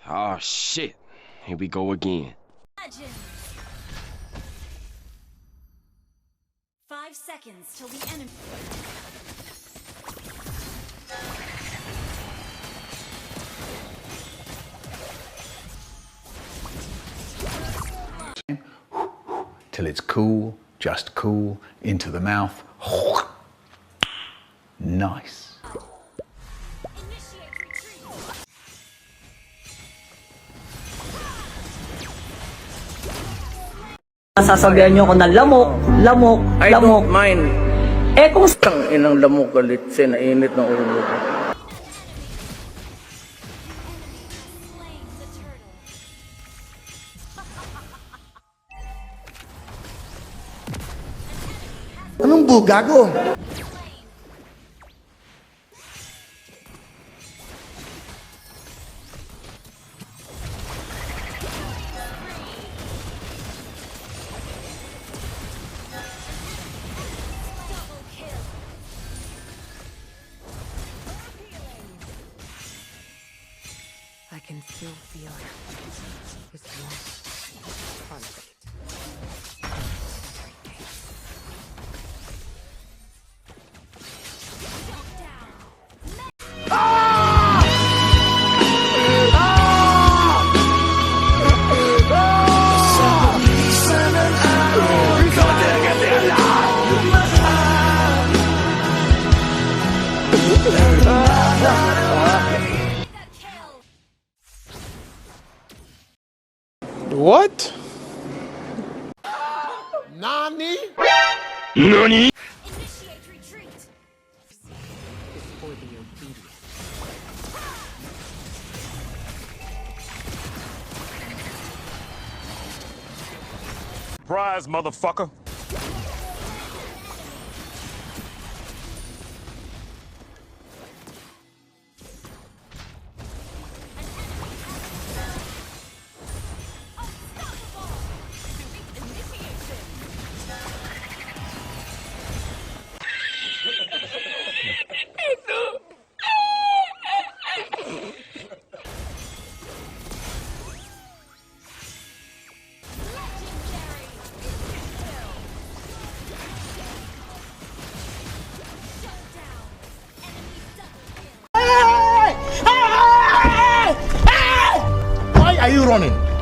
Oh shit. Here we go again. Legend. 5 seconds till the enemy. Till it's cool, just cool, into the mouth. Nice. Initiate retreat. Sasabihan niyo ako na lamok, lamok, I lamok. don't mind. Eh kung Tang inang lamok galit sa nainit ng ulo ko. Slain the turtle. Anong bugago? Double kill. I can still feel his warm heartbeat. Kill. What? Nani? NANI? Initiate retreat. For the obedient. Surprise, motherfucker. Why are you running?